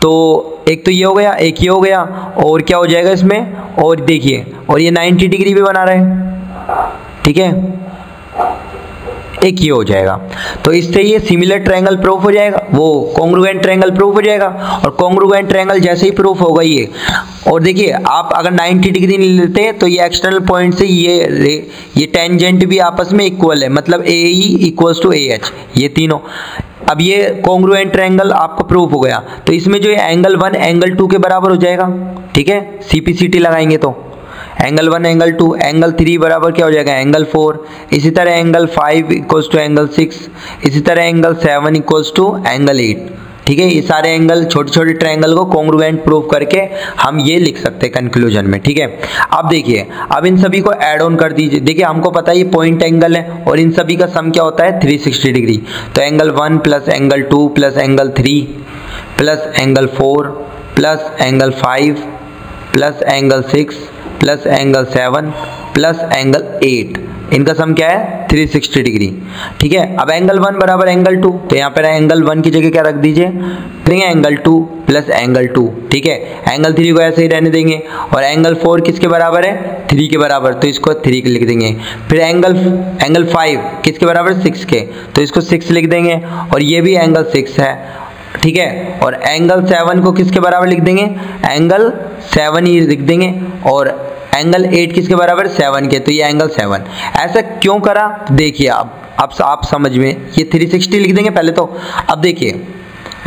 तो एक तो ये हो गया, एक ये हो गया, और क्या हो जाएगा इसमें, और देखिए और ये 90 डिग्री भी बना रहे हैं, ठीक है, एक ये हो जाएगा। तो इससे ये सिमिलर ट्रायंगल प्रूफ हो जाएगा, वो कॉन्ग्रुएंट ट्रायंगल प्रूफ हो जाएगा, और कॉन्ग्रुएंट ट्रायंगल जैसे ही प्रूफ होगा ये, और देखिए आप अगर 90 डिग्री नहीं लेते तो ये एक्सटर्नल पॉइंट से ये टेंजेंट भी आपस में इक्वल है, मतलब AE इक्वल्स टू AH, ये तीनों। अब ये कॉन्ग्रुएंट ट्रायंगल आपका प्रूफ हो गया, तो इसमें जो एंगल 1 एंगल 2 के बराबर हो जाएगा, ठीक है, CPCT लगाएंगे तो एंगल 1 एंगल 2, एंगल 3 बराबर क्या हो जाएगा एंगल 4, इसी तरह एंगल 5 इक्वल्स टू एंगल 6, इसी तरह एंगल 7 इक्वल्स टू एंगल 8, ठीक है। ये सारे एंगल छोटे छोटे ट्रायंगल को कॉन्ग्रुएंट प्रूफ करके हम ये लिख सकते हैं कंक्लूजन में, ठीक है। अब देखिए अब इन सभी को ऐड ऑन कर दीजिए, देखिए हमको पता है ये पॉइंट एंगल है और इन सभी का सम क्या होता है 360 डिग्री, तो angle 1 plus angle 2 plus angle 3 plus angle 4 plus angle 5 plus angle 6 plus angle 7 plus angle 8, इनका सम क्या है 360 डिग्री। ठीक है, अब एंगल 1 बराबर एंगल 2, तो यहाँ पर एंगल 1 की जगह क्या रख दीजिए, एंगल 2 प्लस एंगल 2। ठीक है, एंगल 3 को ऐसे ही रहने देंगे, और एंगल 4 किसके बराबर है 3 के बराबर, तो इसको 3 लिख देंगे। फिर एंगल 5 किसके बराबर 6 के, तो इसको 6 लिख देंगे, और ये भी एंगल 6 है। ठीक है, और एंगल 7 को किसके बराबर लिख देंगे, एंगल 7 ही लिख देंगे, और एंगल 8 किसके बराबर 7 के, तो ये एंगल 7। ऐसा क्यों करा, देखिए अब आप समझ में, ये 360 लिख देंगे पहले तो। अब देखिए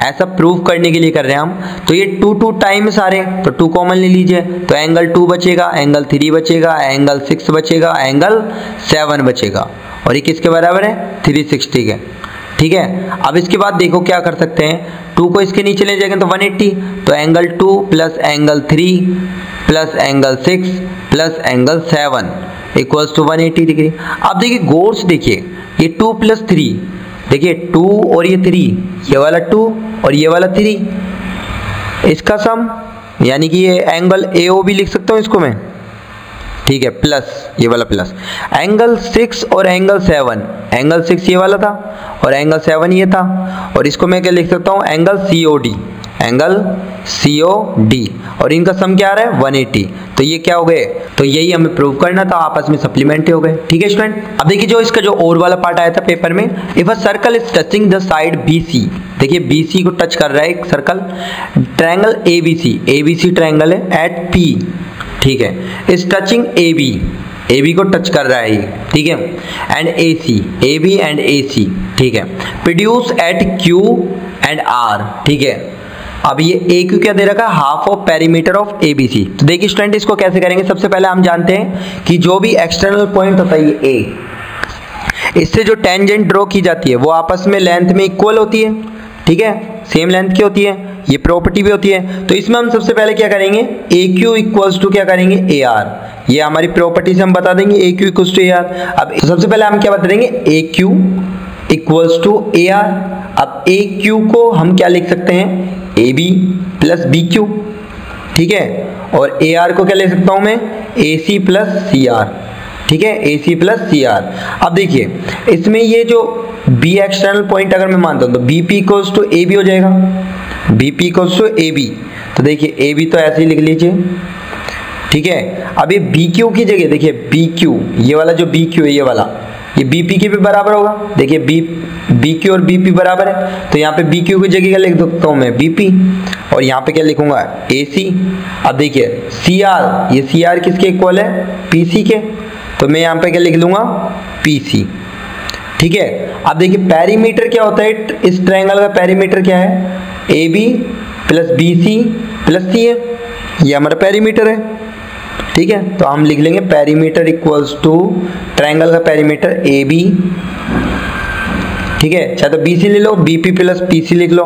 ऐसा प्रूव करने के लिए कर रहे हैं हम, तो ये 2 टाइम सारे, तो 2 कॉमन ले लीजिए, तो एंगल 2 बचेगा, एंगल 3 बचेगा, एंगल 6 बचेगा, एंगल 7 बचेगा, और ये किसके बराबर है 360 के। ठीक है, अब इसके बाद देखो क्या कर सकते हैं, 2 को इसके नीचे ले जाएंगे तो 180, तो angle 2 plus angle 3 plus angle 6 plus angle 7 equals to 180 degree. अब देखिए गौर से देखिए, ये 2 प्लस 3, देखिए 2 और ये 3, ये वाला 2 और ये वाला 3, इसका सम, यानी कि ये एंगल AO भी लिख सकता हूँ इसको मैं। ठीक है, प्लस ये वाला प्लस एंगल 6 और एंगल 7, एंगल 6 ये वाला था और एंगल 7 ये था, और इसको मैं क्या लिख सकता हूँ एंगल COD, एंगल COD, और इनका सम क्या आ रहा है 180। तो ये क्या हो गए, तो यही हमें प्रूव करना था, आपस में सप्लीमेंट्री हो गए। ठीक है स्टूडेंट, अब देखिए जो इसका जो और वाला पार्ट आया था पेपर में, if a circle is touching the side BC, देखिए BC को टच कर रहा है एक सर्कल, ट्रायंगल ABC ट्रायंगल है एट P। ठीक है, इज टचिंग AB को टच कर रहा है ये। ठीक है, एंड AB एंड AC। ठीक है, produce at Q and R। ठीक है, अब ये AQ क्या दे रखा है, half of perimeter of ABC। तो देखिए स्टूडेंट इसको कैसे करेंगे, सबसे पहले हम जानते हैं कि जो भी एक्सटर्नल पॉइंट होता है ये A, इससे जो टेंजेंट ड्रॉ की जाती है वो आपस में लेंथ में इक्वल होती है। ठीक है, सेम लेंथ की होती है, ये प्रॉपर्टी भी होती है। तो इसमें हम सबसे पहले क्या करेंगे, AQ इक्वल्स टू क्या करेंगे AR, ये हमारी प्रॉपर्टी से हम बता देंगे AQ इक्वल्स टू AR। अब सबसे पहले हम क्या बता देंगे, AQ इक्वल्स टू AR। अब AQ को हम क्या लिख सकते हैं, AB प्लस BQ। ठीक है, और AR को क्या ले सकता हूं मैं, AC प्लस CR। ठीक है, AC प्लस CR। अब देखिए इसमें ये जो B एक्सटर्नल पॉइंट अगर मैं मानता हूं तो BP इक्वल्स टू AB हो जाएगा, BP इक्वल्स टू AB। तो देखिए AB तो ऐसे ही लिख लीजिए। ठीक है, अब ये BQ की जगह देखिए BQ, ये वाला जो BQ है ये वाला, ये BP के भी बराबर होगा। देखिए BQ और BP बराबर है, तो यहाँ पे BQ की जगह क्या लिख सकता हूँ मैं BP, और यहाँ पे क्या लिखूंगा AC। अब देखिए CR, ये CR किसके इक्वल है PC के, तो मैं यहाँ पे क्या लिख लूंगा PC। ठीक है, अब देखिए पेरीमीटर क्या होता है, इस ट्रायंगल का पेरीमीटर क्या है, AB plus BC plus CA, ये हमारा पेरीमीटर है। ठीक है, तो हम लिख लेंगे पेरीमीटर इक्वल्स टू ट्रायंगल का पेरीमीटर AB। ठीक है, चाहे तो BC ले लो, BP प्लस PC लिख लो,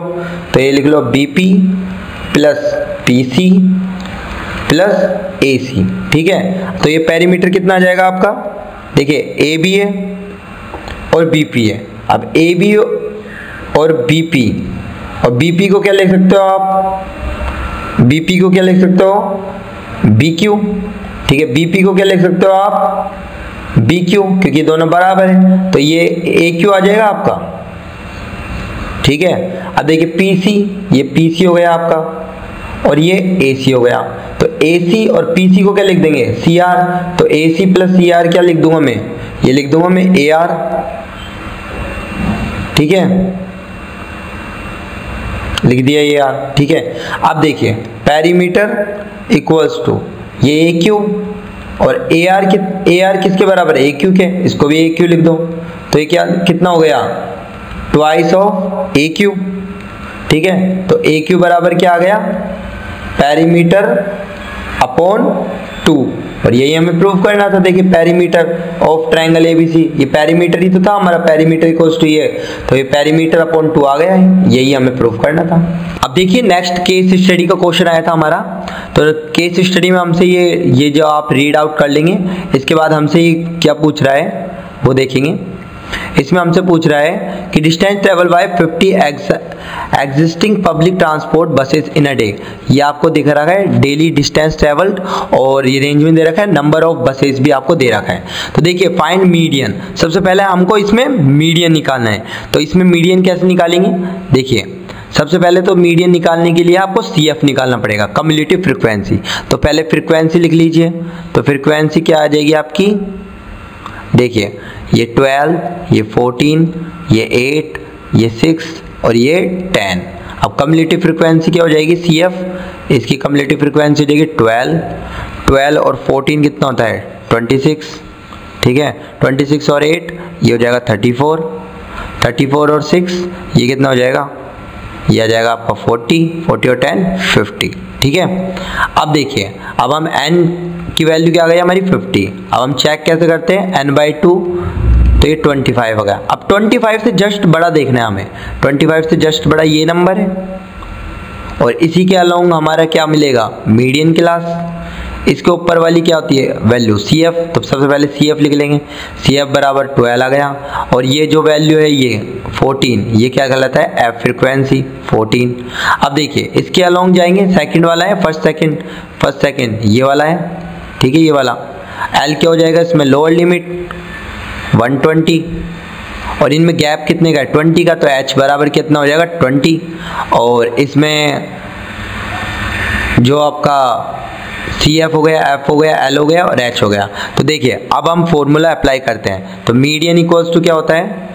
तो ये लिख लो BP plus PC plus AC। ठीक है, तो ये पेरीमीटर कितना आ जाएगा आपका, देखिए AB है और BP है। अब AB और BP को क्या लिख सकते हो आप, BP को क्या लिख सकते हो BQ। ठीक है, BP को क्या लिख सकते हो आप BQ, क्योंकि दोनों बराबर है, तो ये AQ आ जाएगा आपका। ठीक है, अब देखिए PC, ये PC हो गया आपका, और ये AC हो गया, तो AC और PC को क्या लिख देंगे CR, तो AC प्लस CR क्या लिख दूंगा मैं, ये लिख दूंगा मैं AR। ठीक है, लिख दिया ये AR। ठीक है, अब देखिए पेरीमीटर इक्वल्स टू ये AQ और AR किसके बराबर है, AQ के, इसको भी AQ लिख दो, तो ये क्या कितना हो गया, ट्वाइस ऑफ AQ। ठीक है, तो AQ बराबर क्या आ गया, पेरीमीटर अपॉन 2, और यही हमें प्रूव करना था। देखिए पेरीमीटर ऑफ ट्रायंगल ABC, ये पेरीमीटर ही तो था हमारा, पेरीमीटर इक्वल्स टू ये, तो ये पेरीमीटर अपॉन 2 आ गया है, यही हमें प्रूव करना था। अब देखिए नेक्स्ट केस स्टडी का क्वेश्चन आया था हमारा, तो केस स्टडी में हमसे ये जो आप रीड आउट कर लेंगे, इसके बाद हमसे ये क्या पूछ रहा है वो देखेंगे। इसमें हमसे पूछ रहा है कि distance travel by 50 existing public transport buses in a day. ये आपको दिख रहा है डेली डिस्टेंस ट्रेवल्ड, और ये रेंज में दे रखा है, नंबर ऑफ बसेस भी आपको दे रखा है। तो देखिए फाइंड मीडियन, सबसे पहले हमको इसमें मीडियन निकालना है। तो इसमें मीडियन कैसे निकालेंगे, देखिए सबसे पहले तो मीडियन निकालने के लिए आपको CF निकालना पड़ेगा, कम्युलेटिव फ्रीक्वेंसी। तो पहले फ्रीक्वेंसी लिख लीजिए। तो फ्रीक्वेंसी क्या आ जाएगी आपकी, देखिए ये 12, ये 14, ये 8, ये 6 और ये 10। अब कम्युलेटिव फ्रीक्वेंसी क्या हो जाएगी CF, इसकी कम्युलेटिव फ्रीक्वेंसी हो जाएगी 12 और 14 कितना होता है 26, ठीक है। 26 और 8 ये हो जाएगा 34 और 6 ये कितना हो जाएगा, ये आ जाएगा आपका 40 और 10 50, ठीक है। अब देखिए अब हम n की वैल्यू क्या आ गई हमारी 50। अब हम चेक कैसे करते हैं, n/2 तो ये 25 हो गया। अब 25 से जस्ट बड़ा देखना है हमें, 25 से जस्ट बड़ा ये नंबर है, और इसी के अलोंग हमारा क्या मिलेगा, मीडियन क्लास। इसके ऊपर वाली क्या होती है वैल्यू CF, तो सबसे पहले CF लिख लेंगे। CF बराबर 12 आ गया, और ये जो वैल्यू है ये 14, ये क्या गलत है, F फ्रीक्वेंसी 14। अब देखिए इसके अलोंग जाएंगे, सेकंड वाला है फर्स्ट सेकंड ये वाला है, ठीक है, ये वाला L क्या हो जाएगा इसमें, लोअर लिमिट 120, और इनमें गैप कितने का है 20 का, तो H बराबर कितना हो जाएगा 20, और इसमें जो आपका CF हो गया, F हो गया, L हो गया और H हो गया। तो देखिए अब हम फॉर्मूला अप्लाई करते हैं। तो मीडियन इक्वल्स टू क्या होता है,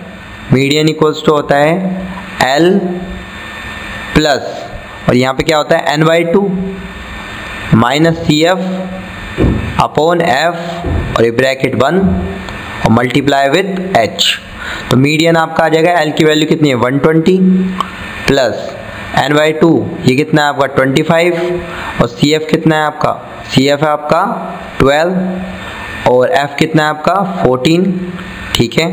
मीडियन इक्वल्स टू होता है L प्लस, और यहाँ पे क्या होता है n/2 minus CF upon F और ये ब्रैकेट 1 और मल्टीप्लाई विथ H। तो मीडियन आपका आ जाएगा, L की वैल्यू कितनी है 120 प्लस n/2 ये कितना है आपका 25, और CF कितना है आपका, CF है आपका 12 और F कितना है आपका 14, ठीक है,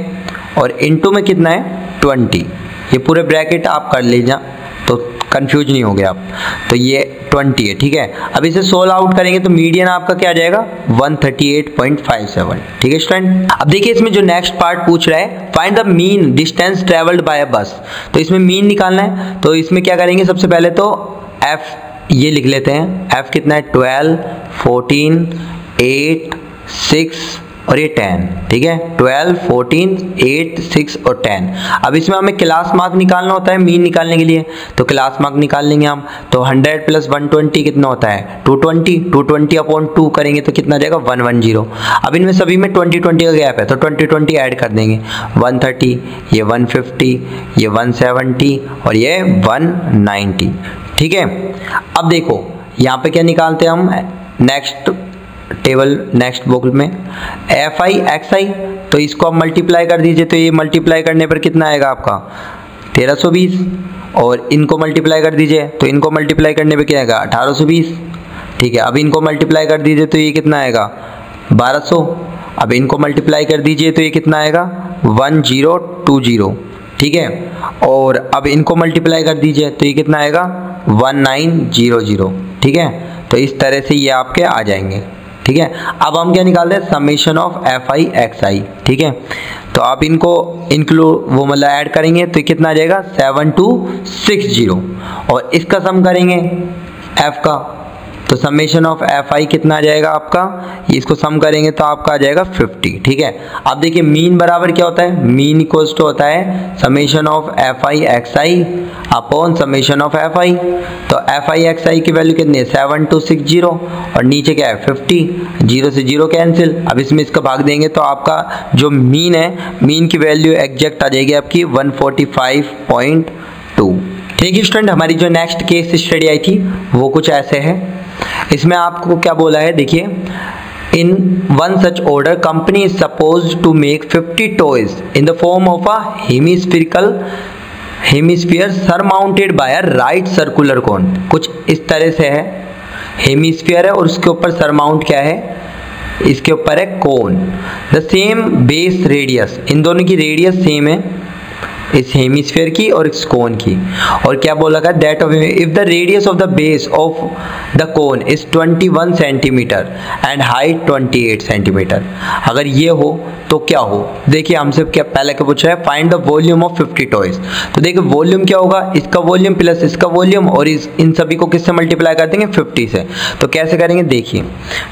और इनटू में कितना है 20। ये पूरे ब्रैकेट आप कर लीजिए तो कंफ्यूज नहीं हो गया आप। तो ये 20 है, ठीक है। अब इसे सोल्व आउट करेंगे तो मीडियन आपका क्या आ जाएगा 138.57, ठीक है स्टूडेंट। अब देखिए इसमें जो नेक्स्ट पार्ट पूछ रहा है, find the mean distance travelled by a bus. तो इसमें मीन निकालना है। तो इसमें क्या करेंगे, सबसे पहले तो F ये लिख लेते हैं। F कितना है 12, 14, 8, 6 और ये 10, ठीक है, 12, 14, 8, 6 और 10। अब इसमें हमें क्लास मार्क निकालना होता है मीन निकालने के लिए, तो क्लास मार्क निकाल लेंगे हम। तो 100 प्लस 120 कितना होता है 220 अपॉन 2 करेंगे तो कितना जाएगा 110। अब इनमें सभी में 20 का गैप है, तो 20 ऐड कर देंगे, 130, ये 150, ये 170 और ये 190, ठीक है। अब देखो यहाँ पे क्या निकालते हैं हम, नेक्स्ट टेबल नेक्स्ट बुक में FI XI, तो इसको आप मल्टीप्लाई कर दीजिए। तो ये मल्टीप्लाई करने पर कितना आएगा आपका 1320, और इनको मल्टीप्लाई कर दीजिए तो इनको मल्टीप्लाई करने पे क्या आएगा 1820, ठीक है। अब इनको मल्टीप्लाई कर दीजिए तो ये कितना आएगा 1200। अब इनको मल्टीप्लाई कर दीजिए तो ये कितना आएगा 1020, ठीक है। और अब इनको मल्टीप्लाई कर दीजिए तो ये कितना आएगा 1900, ठीक है। तो इस तरह से ये आपके आ जाएंगे, ठीक है। अब हम क्या निकालते हैं समेशन ऑफ FI XI, ठीक है। तो आप इनको इंक्लूड वो मतलब ऐड करेंगे तो कितना आ जाएगा 7260, और इसका सम करेंगे F का, तो समेशन ऑफ FI कितना आ जाएगा आपका, इसको सम करेंगे तो आपका आ जाएगा 50, ठीक है। अब देखिए मीन बराबर क्या होता है, मीन इक्वल्स टू होता है summation of FI XI upon summation of FI। तो FI XI की वैल्यू कितनी है 7260, और नीचे क्या है 50, 0 से 0 कैंसिल। अब इसमें इसका भाग देंगे तो आपका जो मीन है, मीन की वैल्यू एग्जैक्ट आ जाएगी आपकी 145.2, ठीक है स्टूडेंट। हमारी जो नेक्स्ट केस स्टडी आई थी वो कुछ ऐसे है। इसमें आपको क्या बोला है, देखिए in one such order company is supposed to make 50 toys in the form of a hemisphere surmounted by a right circular cone. कुछ इस तरह से है, हेमिस्फीयर है और उसके ऊपर सरमाउंट क्या है, इसके ऊपर है कोन। द सेम बेस रेडियस, इन दोनों की रेडियस सेम है, इस हेमिस्फीयर की और इस कोन की। और क्या बोला था, that of if the radius of the base of the cone is 21 centimetre and height 28 centimetre. अगर ये हो तो क्या हो, देखिए हमसे क्या पहले क्या पूछा है, find the volume of 50 toys. तो देखिए वॉल्यूम क्या होगा, इसका वॉल्यूम प्लस इसका वॉल्यूम, और इन सभी को किससे मल्टीप्लाई कर देंगे, 50 से। तो कैसे करेंगे देखिए,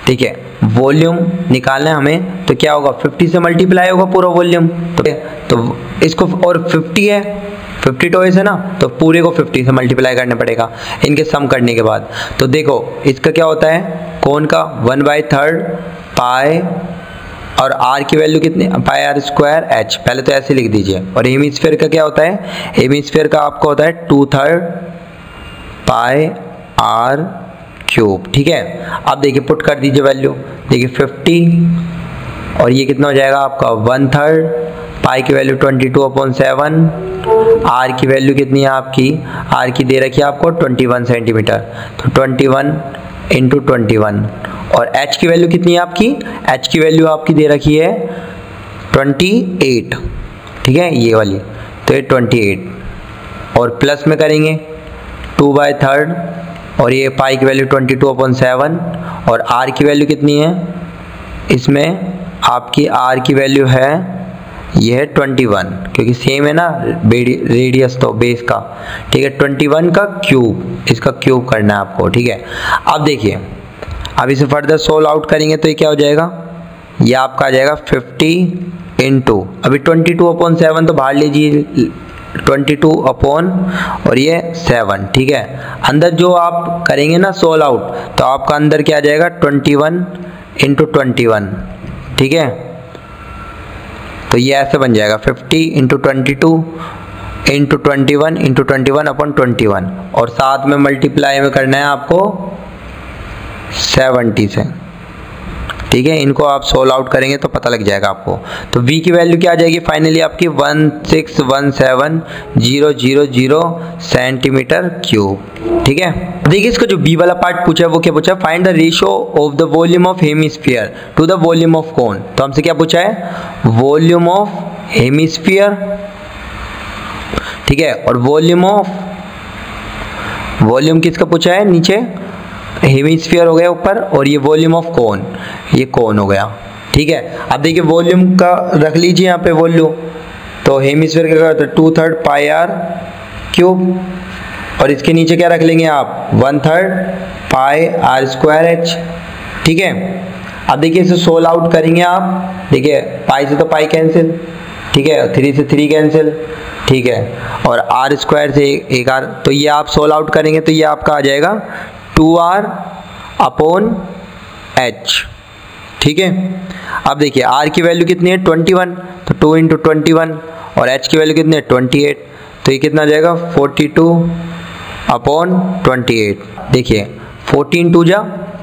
ठीक है, वॉल्यूम निकालना है हमें, तो क्या होगा 50 से मल्टीप्लाई होगा पूरा वॉल्यूम। तो इसको, और 50 है, 50 टॉयज है ना, तो पूरे को 50 से मल्टीप्लाई करना पड़ेगा इनके सम करने के बाद। तो देखो इसका क्या होता है, कोन का 1/3 पाई, और r की वैल्यू कितनी, पाई r स्क्वायर h, पहले तो ऐसे लिख दीजिए। और हेमिस्फीयर का क्या होता है, हेमिस्फीयर का आपको होता है 2/3 पाई r क्यूब। ठीक है, अब देखिए पुट कर दीजिए वैल्यू, देखिए 50 और ये कितना हो जाएगा आपका 1/3, पाई की वैल्यू 22/7, r की वैल्यू कितनी है आपकी, r की दे रखी है आपको 21 सेंटीमीटर, तो 21 इंटू 21। और h की वैल्यू कितनी है आपकी, h की वैल्यू आपकी दे रखी है 28, ठीक है ये वाली, तो ये 28 और प्लस में करेंगे 2/3 और ये पाई की वैल्यू 22/7 और r की वैल्यू कितनी है, इसमें आपकी r की वैल्यू है ये है 21, क्योंकि सेम है ना रेडियस तो बेस का, ठीक है 21 का क्यूब, इसका क्यूब करना है आपको। ठीक है, अब देखिए अब इसे फर्दर सोल्व आउट करेंगे तो ये क्या हो जाएगा, ये आपका आ जाएगा 50 इंटू, अभी 22/7 तो बाहर लीजिए, 22 और ये 7, ठीक है, अंदर जो आप करेंगे ना सोल्व आउट, तो आपका अंदर क्या आ जाएगा 21 इंटू 21, ठीक है, तो ये ऐसे बन जाएगा 50 इंटू 22 इंटू 21 इंटू 21/21 और साथ में मल्टीप्लाई में करना है आपको 70 से। ठीक है, इनको आप सोल्व आउट करेंगे तो पता लग जाएगा आपको। तो v की वैल्यू क्या आ जाएगी फाइनली आपकी 1617000 सेंटीमीटर क्यूब। ठीक है, देखिए इसका जो b वाला पार्ट पूछा है वो क्या पूछा है, find the ratio of the volume of hemisphere to the volume of cone. तो हमसे क्या पूछा है, वॉल्यूम ऑफ हेमिस्फीयर, ठीक है, और वॉल्यूम किसका पूछा है, नीचे हेमिस्फीयर हो गया ऊपर, और ये वॉल्यूम ऑफ कोन, ये कोन हो गया। ठीक है, अब देखिए वॉल्यूम का रख लीजिए यहाँ पे वॉल्यूम, तो हेमिस्फीयर का करते हैं 2/3 पाई r क्यूब, और इसके नीचे क्या रख लेंगे आप 1/3 पाई r स्क्वायर h। ठीक है, अब देखिए इसे सोल्व आउट करेंगे आप, देखिए पाई से तो पाई कैंसिल, ठीक है, 3 से 3 कैंसिल, ठीक है, और r स्क्वायर से एक r, तो ये आप सोल्व आउट करेंगे तो ये आपका आ जाएगा 2r/h। ठीक है, अब देखिए r की वैल्यू कितनी है 21, तो 2 इंटू 21 और h की वैल्यू कितनी है 28, तो ये कितना आ जाएगा 42/28। देखिए 14 2 जा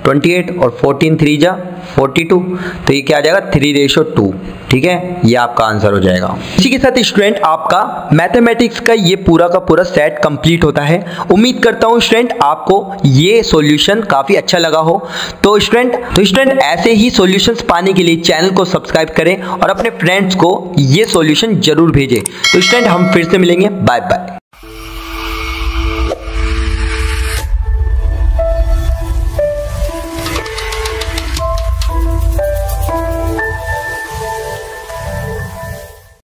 28 और 14 3 जा 42, तो ये क्या आ जाएगा 3:2। ठीक है, ये आपका आंसर हो जाएगा। इसी के साथ स्टूडेंट आपका मैथमेटिक्स का ये पूरा का पूरा सेट कंप्लीट होता है। उम्मीद करता हूँ स्टूडेंट आपको ये सॉल्यूशन काफ़ी अच्छा लगा हो। तो स्टूडेंट ऐसे ही सॉल्यूशंस पाने के लिए चैनल को सब्सक्राइब करें और अपने फ्रेंड्स को ये सॉल्यूशन जरूर भेजें। तो स्टूडेंट हम फिर से मिलेंगे, बाय बाय।